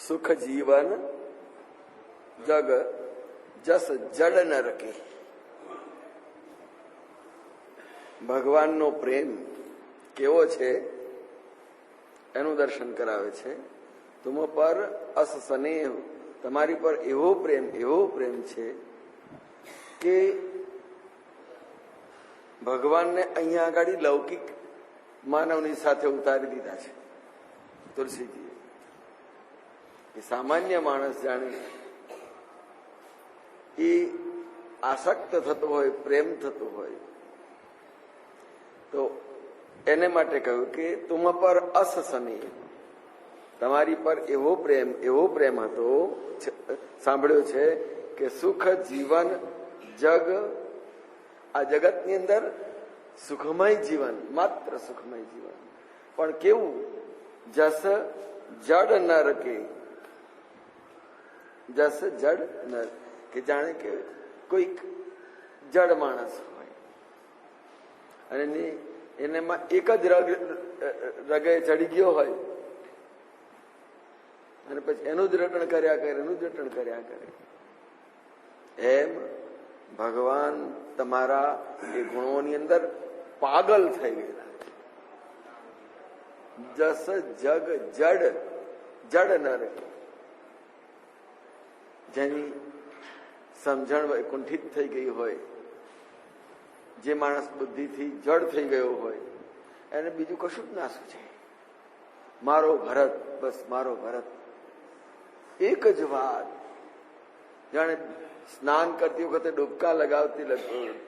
સુખ જીવન જગ જસ જડ ન રકે. ભગવાનનો પ્રેમ કેવો છે એનું દર્શન કરાવે છે. તુમ પર અસ સ્નેહ, તમારી પર એવો પ્રેમ છે કે ભગવાનને અહીંયા આગળ લૌકિક માનવની સાથે ઉતારી દીધા છે તુલસીજીએ. એ સામાન્ય માણસ જાણે એ આસક્ત થતો હોય, પ્રેમ થતો હોય, તો એને માટે કહ્યું કે તુમ પર અસ સ્નેહ, તમારી પર એવો પ્રેમ હતો, સાંભળ્યો છે કે સુખ જીવન જગ, આ જગતની અંદર સુખમય જીવન, માત્ર સુખમય જીવન, પણ કેવું? જસ જડ ન રકે. જસ જડ ન, કે જાણે કે કોઈક જડ માણસ હોય અને એનામાં એક જ રગે ચડી ગયો હોય અને પછી એનું જ રટણ કર્યા કરે. એમ ભગવાન તમારા એ ગુણોની અંદર પાગલ થઈ ગયેલા. જસ જગ જડ ન રહે. જેની સમજણ કુંઠિત થઈ ગઈ હોય, જે માણસ બુદ્ધિથી જડ થઈ ગયો હોય, એને બીજું કશું જ ના સૂચે. મારો ભરત, બસ મારો ભરત. એક જ વાત, જાણે સ્નાન કરતી વખતે ડૂબકા લગાવતી,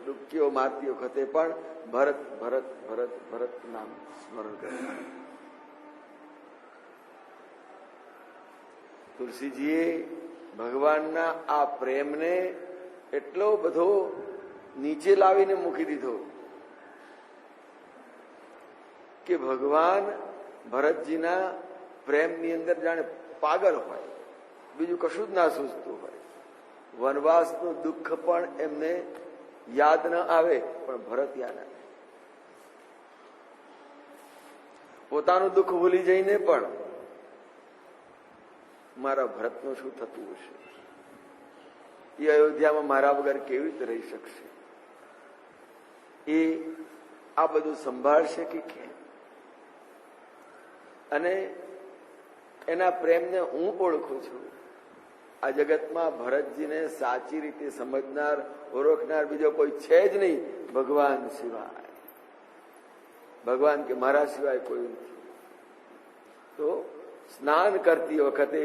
ડૂબકીઓ મારતી વખતે પણ ભરત ભરત ભરત ભરત નામ સ્મરણ કરે. તુલસીજીએ ભગવાનના આ પ્રેમને એટલો બધો નીચે લાવીને મૂકી દીધો કે ભગવાન ભરતજીના પ્રેમની અંદર જાણે પાગલ હોય, બીજું કશું જ ના સૂઝતું હોય. વનવાસનું દુઃખ પણ એમને યાદ ન આવે, પણ ભરત યાદ આવે. પોતાનું દુઃખ ભૂલી જઈને પણ મારા ભરતનું શું થતું હશે, એ અયોધ્યામાં મારા વગર કેવી રીતે રહી શકશે, એ આ બધું સંભાળશે કે કેમ? અને એના પ્રેમને હું ઓળખું છું. આ જગતમાં ભરતજીને સાચી રીતે સમજનાર, ઓળખનાર બીજો કોઈ છે જ નહીં ભગવાન સિવાય. ભગવાન કે મારા સિવાય કોઈ નથી. તો સ્નાન કરતી વખતે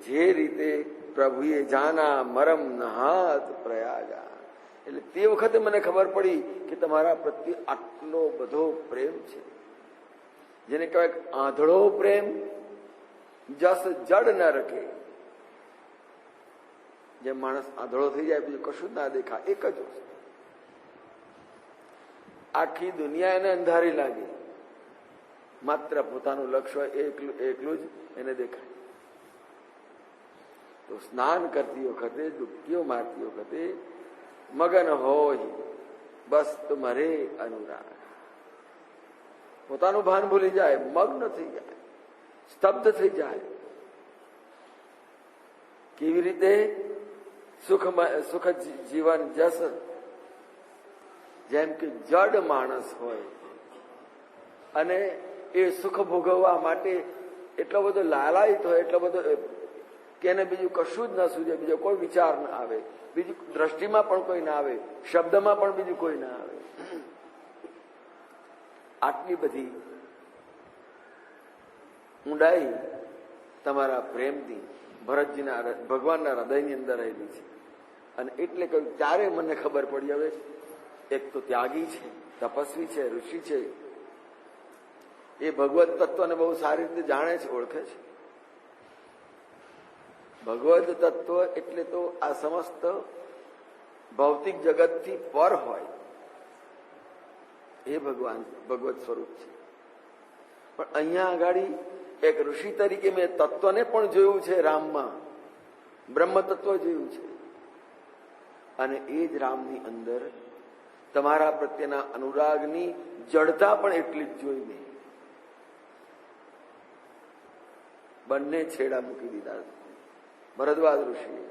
જે રીતે પ્રભુએ જાના મરમ નહાત પ્રયાગા, એટલે તે વખતે મને ખબર પડી કે તમારા પ્રત્યે આટલો બધો પ્રેમ છે, જેને કહેવાય આંધળો પ્રેમ. જસ જડ ન રખે. જેમ માણસ આંધળો થઈ જાય, બીજું કશું જ ના દેખા, એક જ વસ્તુ, આખી દુનિયા એને અંધારી લાગે, માત્ર પોતાનું લક્ષ્ય એકલું જ એને દેખાય. તો સ્નાન કરતી વખતે, ડૂબકીઓ મારતી વખતે મગન હોય બસ તુમ્હારે અનુરાગ. પોતાનું ભાન ભૂલી જાય, મગ્ન થઈ જાય, સ્તબ્ધ થઈ જાય. કેવી રીતે? સુખ જીવન જસ, જેમ કે જડ માણસ હોય અને એ સુખ ભોગવવા માટે એટલો બધો લાલાયિત હોય, એટલો બધો કે એને બીજું કશું જ ન સૂજે, બીજો કોઈ વિચાર ના આવે, બીજી દ્રષ્ટિમાં પણ કોઈ ના આવે, શબ્દમાં પણ બીજું કોઈ ના આવે. આટલી બધી ઊંડાઈ તમારા પ્રેમની ભરતજીના, ભગવાનના હૃદયની અંદર રહેલી છે. અને એટલે કહ્યું, ત્યારે મને ખબર પડી, હવે એક તો ત્યાગી છે, તપસ્વી છે, ઋષિ છે, એ ભગવત તત્વને બહુ સારી રીતે જાણે છે, ઓળખે છે. ભગવદ તત્વ એટલે તો આ સમસ્ત ભૌતિક જગતથી પર હોય એ ભગવાન, ભગવત સ્વરૂપ છે. પણ અહીંયા આગળ એક ઋષિ તરીકે મેં તત્વને પણ જોયું છે રામમાં, બ્રહ્મ તત્વ જોયું છે. અને એ જ રામની અંદર તમારા પ્રત્યેના અનુરાગની જડતા પણ એટલી જ જોઈ મેં. બંને છેડા મૂકી દીધા. ભરદ્વાજ ઋષિએ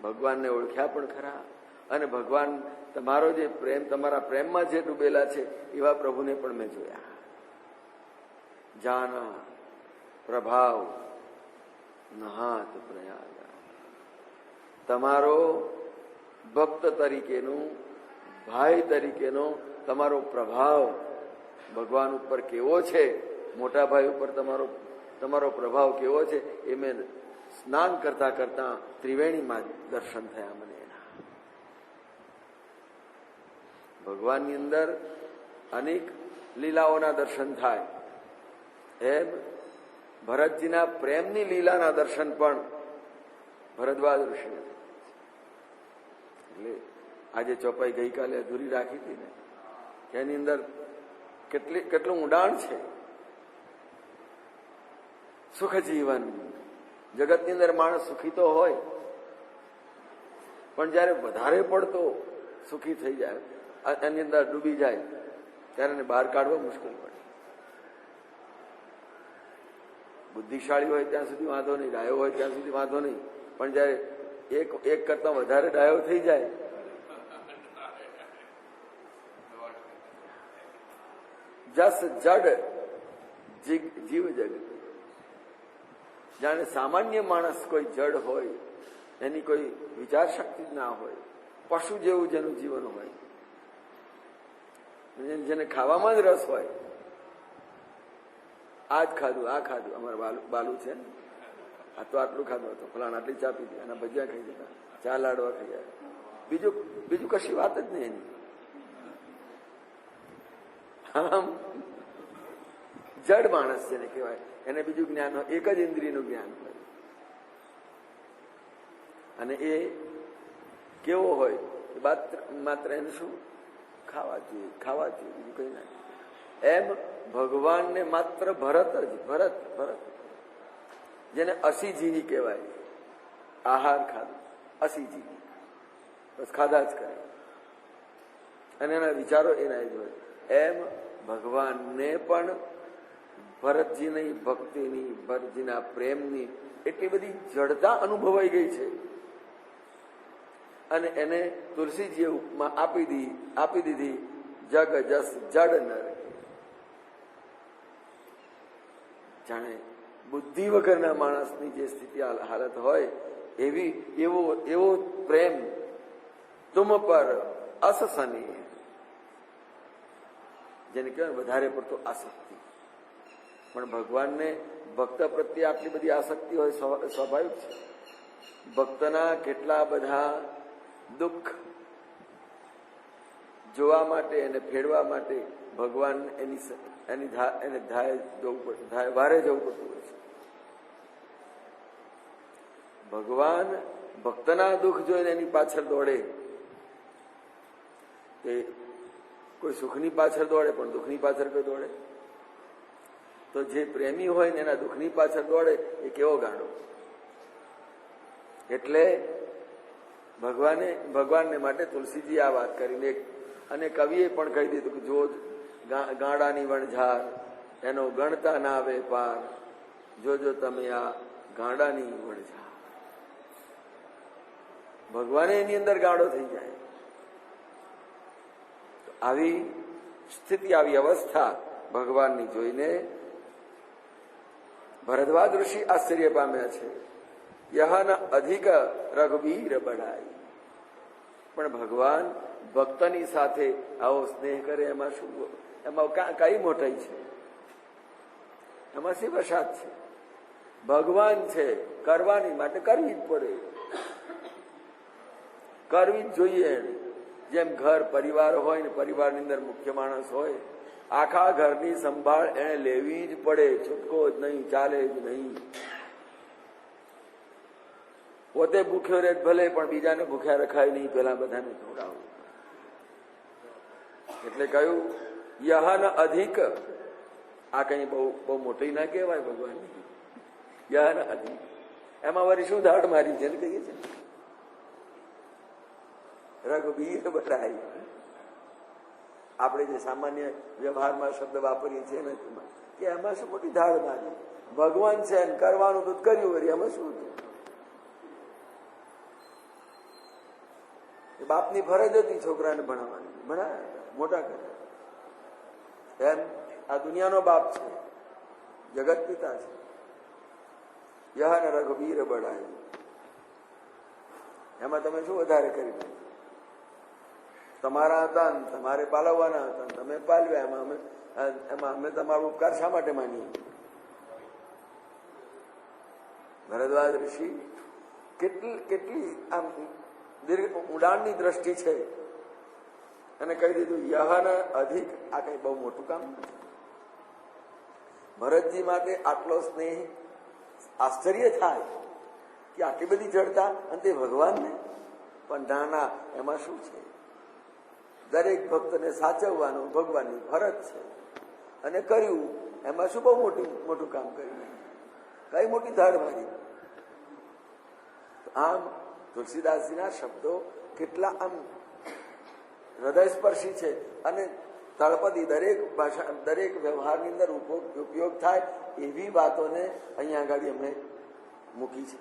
ભગવાનને ઓળખ્યા પણ ખરા, અને ભગવાન તમારો જે પ્રેમ, તમારા પ્રેમમાં જે ડૂબેલા છે એવા પ્રભુને પણ મેં જોયા. જાના પ્રભાવ નહાત પ્રયાગ. તમારો ભક્ત તરીકેનું, ભાઈ તરીકેનો તમારો પ્રભાવ ભગવાન ઉપર કેવો છે, મોટા ભાઈ ઉપર તમારો પ્રભાવ કેવો છે એ મેં સ્નાન કરતા કરતા ત્રિવેણીમાં દર્શન થયા મને એના. ભગવાનની અંદર અનેક લીલાઓના દર્શન થાય, એમ ભરતજીના પ્રેમની લીલાના દર્શન પણ ભરદ્વાજ ઋષિને. એટલે આજે ચોપાઈ ગઈકાલે અધૂરી રાખી હતી ને, એની અંદર કેટલું ઊંડાણ છે. સુખ જીવન, જગતની અંદર માણસ સુખી તો હોય, પણ જયારે વધારે પડતો સુખી થઈ જાય, એની અંદર ડૂબી જાય, ત્યારે એને બહાર કાઢવા મુશ્કેલ પડે. બુદ્ધિશાળી હોય ત્યાં સુધી વાંધો નહીં, ડાયો હોય ત્યાં સુધી વાંધો નહીં, પણ જયારે એક કરતા વધારે ડાયો થઈ જાય, જસ જડ જીવ જગ. જાણે સામાન્ય માણસ કોઈ જડ હોય, એની કોઈ વિચાર શક્તિ જ ના હોય, પશુ જેવું જેનું જીવન હોય, જેને ખાવામાં જ રસ હોય, આ જ ખાધું, આ ખાધું. અમારે બાલુ છે ને, આ તો આટલું ખાધું હતું, ફલાણ આટલી ચા પીધી, એના ભજીયા ખાઈ જતા, ચા લાડવા ખાઈ જાય, બીજું કશી વાત જ નહીં એની. આમ જડ માણસ જેને કહેવાય, એને બીજું જ્ઞાન હોય, એક જ ઇન્દ્રિયનું જ્ઞાન હોય. અને એ કેવો હોય, માત્ર એને શું ખાવા જોઈએ, બીજું કઈ ના. એમ ભગવાનને માત્ર ભરત જેને અસીજીવી કહેવાય, આહાર ખાધો અસીજીવી, બસ ખાધા જ કરે, અને એના વિચારો એના જ હોય. એમ ભગવાનને પણ ભરતજીની ભક્તિની, ભરતજીના પ્રેમની એટલી બધી જડતા અનુભવાઈ ગઈ છે, અને એને તુલસીજીએ ઉપમા આપી દીધી જગ જસ જડ નર. જાણે બુદ્ધિ વગરના માણસની જે સ્થિતિ હાલત હોય એવો પ્રેમ તુમ પર અસસની, જેને કહેવાય વધારે પડતો આસક્તિ. પણ ભગવાનને ભક્ત પ્રત્યે આટલી બધી આસક્તિ હોય સ્વાભાવિક છે. ભક્તના કેટલા બધા દુઃખ જોવા માટે અને ફેરવા માટે ભગવાન એને વારે જવું પડતું હોય છે. ભગવાન ભક્તના દુઃખ જોઈને એની પાછળ દોડે, એ કોઈ સુખની પાછળ દોડે પણ દુઃખની પાછળ કોઈ દોડે, તો જે પ્રેમી હોય ને એના દુઃખની પાછળ દોડે એ કેવો ગાંડો. એટલે ભગવાનને માટે તુલસીજી આ વાત કરીને, અને કવિએ પણ કહી દીધું કે જો ગાંડાની વણઝાર એનો ગણતા ના આવે પાર, જોજો તમે આ ગાંડાની વણઝાર. ભગવાને એની અંદર ગાંડો થઈ જાય. આવી સ્થિતિ, આવી અવસ્થા ભગવાનની જોઈને ભરદ્વાજ ઋષિ આશ્ચર્ય પામ્યા છે. યહન અધિક રઘુબીર બઢાઈ. પણ ભગવાન ભક્તની સાથે આવો સ્નેહ કરે એમાં શું, એમાં કઈ મોટાઈ છે, એમાં શી વસાત છે? ભગવાન છે, કરવાની માટે કરવી જ પડે, કરવી જ જોઈએ. જેમ ઘર પરિવાર હોય ને, પરિવારની અંદર મુખ્ય માણસ હોય, આખા ઘરની સંભાળ એને લેવી જ પડે, છૂટકો જ નહીં, ચાલે જ નહીં. પોતે ભૂખ્યો રહે ભલે, પણ બીજાને ભૂખ્યા રખાય નહીં, પેલા બધાને ખવડાવું. એટલે કહ્યું યહન અધિક. આ કઈ બહુ મોટી ના કહેવાય ભગવાનની. યહન અધિક, એમાં વળી શું ધાડ મારી છે કહીએ છીએ, રઘુબીર બઢાઈ. આપણે જે સામાન્ય વ્યવહારમાં શબ્દ વાપરીએ છીએ ને, કે એમાં શું મોટી ધાડ મારી, ભગવાન છે ને કરવાનું તો કર્યું વળી અમે શું હતું? બાપની ફરજ હતી છોકરાને ભણાવવાની, ભણાવ્યા, મોટા કર્યા. એમ આ દુનિયાનો બાપ છે, જગત પિતા છે. યહ ને રઘુવીર બળાય, એમાં તમે શું વધારે કરી નાખ્યું? તમારા હતા ને તમારે પાલવવાના હતા, તમે પાલવ્યા. એમાં અમે તમારો ઉપકાર શા માટે માનીએ? ભરદ્વાજ ઋષિ કેટલી આમ દીર્ઘ ઊંડાણની દ્રષ્ટિ છે, અને કહી દીધું યહને અધિક. આ કઈ બહુ મોટું કામ નથી. ભરતજી માટે આટલો સ્નેહ, આશ્ચર્ય થાય કે આટલી બધી જડતા, અને તે ભગવાનને પણ નાના. એમાં શું છે? દરેક ભક્તને સાચવવાનું ભગવાનની ફરજ છે, અને કર્યું. એમાં શું બહુ મોટું કામ કર્યું? કઈ મોટી ધાડ મારી? આમ તુલસીદાસજીના શબ્દો કેટલા આમ હૃદયસ્પર્શી છે, અને તળપદી દરેક ભાષા, દરેક વ્યવહારની અંદર ઉપયોગ થાય એવી વાતોને અહીંયા આગળ અમે મૂકી છે.